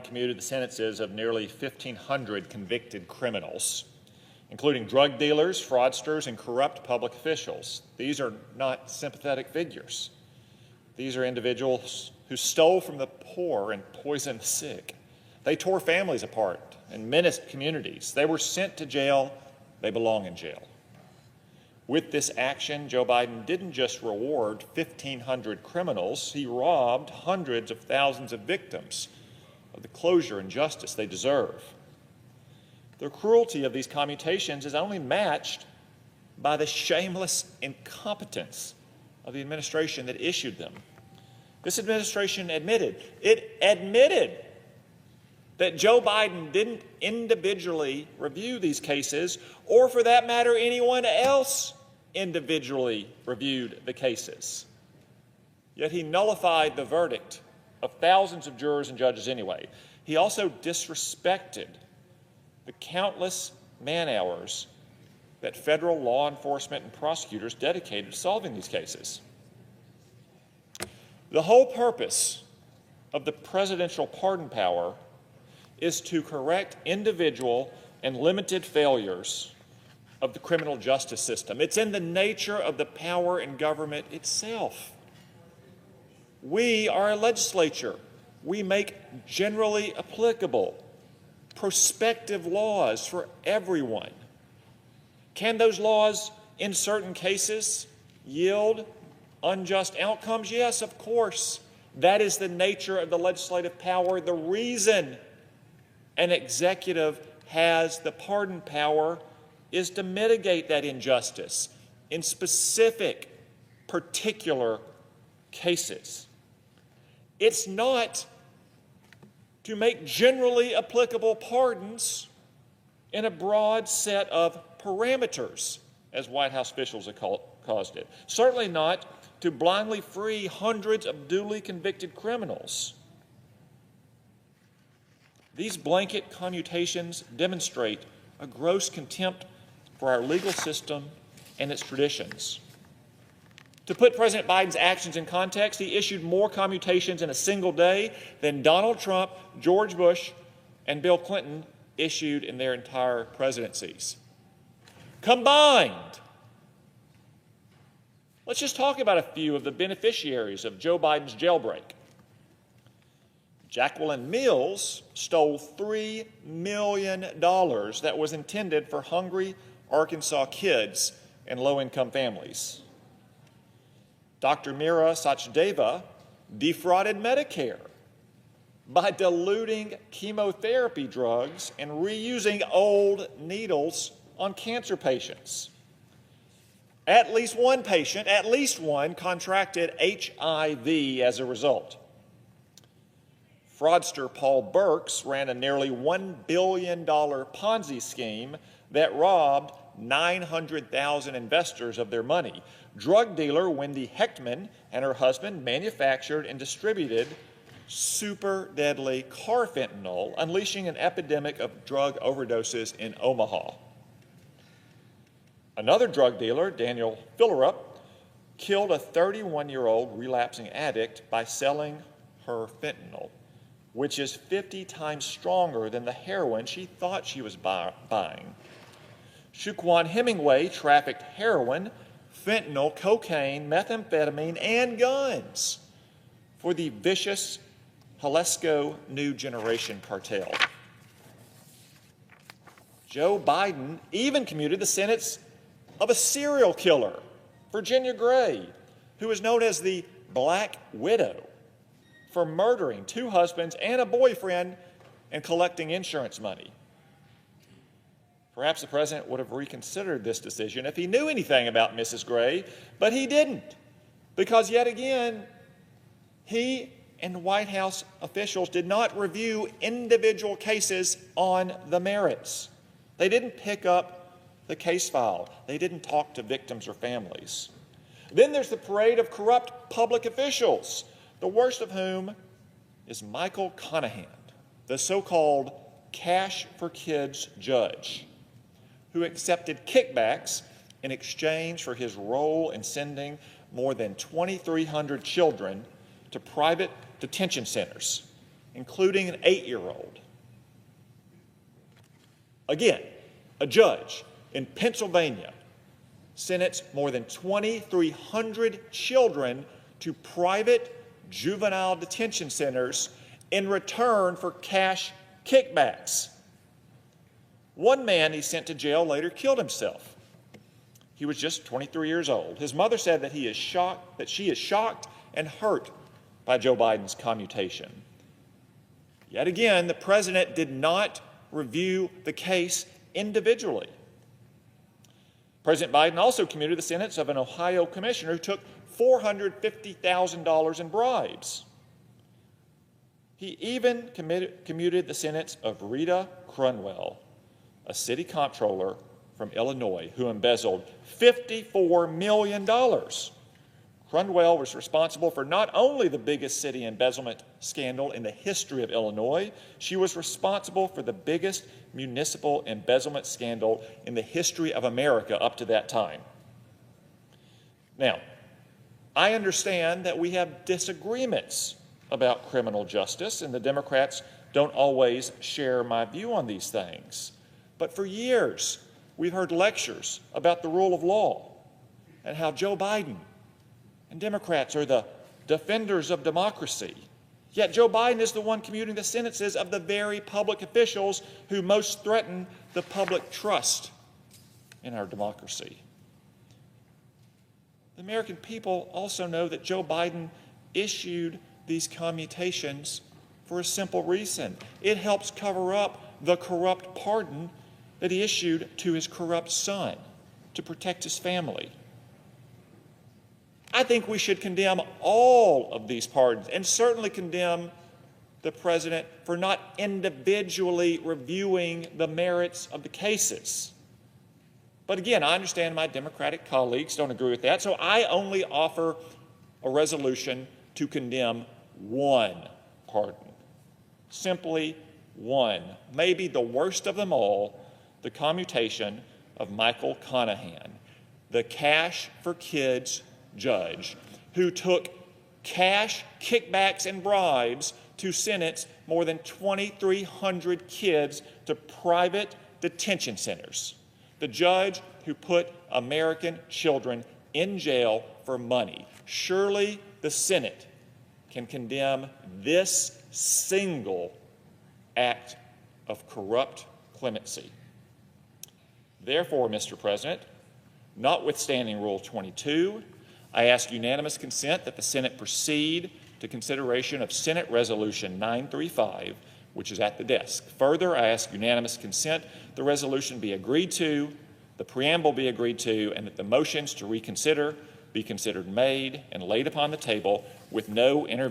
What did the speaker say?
commuted the sentences of nearly 1,500 convicted criminals, including drug dealers, fraudsters, and corrupt public officials. These are not sympathetic figures. These are individuals who stole from the poor and poisoned the sick. They tore families apart and menaced communities. They were sent to jail. They belong in jail. With this action, Joe Biden didn't just reward 1,500 criminals, he robbed hundreds of thousands of victims of the closure and justice they deserve. The cruelty of these commutations is only matched by the shameless incompetence of the administration that issued them. This administration admitted that Joe Biden didn't individually review these cases, or for that matter, anyone else individually reviewed the cases. Yet he nullified the verdict of thousands of jurors and judges anyway. He also disrespected the countless man-hours that federal law enforcement and prosecutors dedicated to solving these cases. The whole purpose of the presidential pardon power is to correct individual and limited failures of the criminal justice system. It's in the nature of the power in government itself. We are a legislature. We make generally applicable, prospective laws for everyone. Can those laws, in certain cases, yield unjust outcomes? Yes, of course. That is the nature of the legislative power. The reason an executive has the pardon power is to mitigate that injustice in specific, particular cases. It's not to make generally applicable pardons in a broad set of parameters, as White House officials have caused it. Certainly not to blindly free hundreds of duly convicted criminals. These blanket commutations demonstrate a gross contempt for our legal system and its traditions. To put President Biden's actions in context, he issued more commutations in a single day than Donald Trump, George Bush, and Bill Clinton issued in their entire presidencies. Combined. Let's just talk about a few of the beneficiaries of Joe Biden's jailbreak. Jacqueline Mills stole $3 million that was intended for hungry Arkansas kids and low-income families. Dr. Mira Sachdeva defrauded Medicare by diluting chemotherapy drugs and reusing old needles on cancer patients. At least one patient, contracted HIV as a result. Fraudster Paul Burks ran a nearly $1 billion Ponzi scheme that robbed 900,000 investors of their money. Drug dealer Wendy Hechtman and her husband manufactured and distributed super deadly carfentanil, unleashing an epidemic of drug overdoses in Omaha. Another drug dealer, Daniel Fillerup, killed a 31-year-old relapsing addict by selling her fentanyl, which is 50 times stronger than the heroin she thought she was buying. Shuquan Hemingway trafficked heroin, fentanyl, cocaine, methamphetamine, and guns for the vicious Jalisco New Generation cartel. Joe Biden even commuted the sentence of a serial killer, Virginia Gray, who is known as the Black Widow, for murdering 2 husbands and a boyfriend and collecting insurance money. Perhaps the president would have reconsidered this decision if he knew anything about Mrs. Gray, but he didn't, because yet again, he and White House officials did not review individual cases on the merits. They didn't pick up the case file. They didn't talk to victims or families. Then there's the parade of corrupt public officials, the worst of whom is Michael Conahan, the so-called cash for kids judge, who accepted kickbacks in exchange for his role in sending more than 2,300 children to private detention centers including an 8-year-old. Again, a judge in Pennsylvania sentenced more than 2,300 children to private juvenile detention centers in return for cash kickbacks. One man he sent to jail later killed himself. He was just 23 years old. His mother said that she is shocked and hurt by Joe Biden's commutation. Yet again, the president did not review the case individually. President Biden also commuted the sentence of an Ohio commissioner who took $450,000 in bribes. He even commuted the sentence of Rita Crunwell, a city comptroller from Illinois who embezzled $54 million. Crunwell was responsible for not only the biggest city embezzlement scandal in the history of Illinois, she was responsible for the biggest municipal embezzlement scandal in the history of America up to that time. Now, I understand that we have disagreements about criminal justice, and the Democrats don't always share my view on these things. But for years, we've heard lectures about the rule of law and how Joe Biden and Democrats are the defenders of democracy. Yet Joe Biden is the one commuting the sentences of the very public officials who most threaten the public trust in our democracy. The American people also know that Joe Biden issued these commutations for a simple reason. It helps cover up the corrupt pardon that he issued to his corrupt son to protect his family. I think we should condemn all of these pardons and certainly condemn the president for not individually reviewing the merits of the cases. But again, I understand my Democratic colleagues don't agree with that, so I only offer a resolution to condemn one pardon. Simply one. Maybe the worst of them all, the commutation of Michael Conahan, the Cash for Kids judge who took cash kickbacks and bribes to sentence more than 2,300 kids to private detention centers. The judge who put American children in jail for money. Surely the Senate can condemn this single act of corrupt clemency. Therefore, Mr. President, notwithstanding Rule 22, I ask unanimous consent that the Senate proceed to consideration of Senate Resolution 935, which is at the desk. Further, I ask unanimous consent the resolution be agreed to, the preamble be agreed to, and that the motions to reconsider be considered made and laid upon the table with no intervention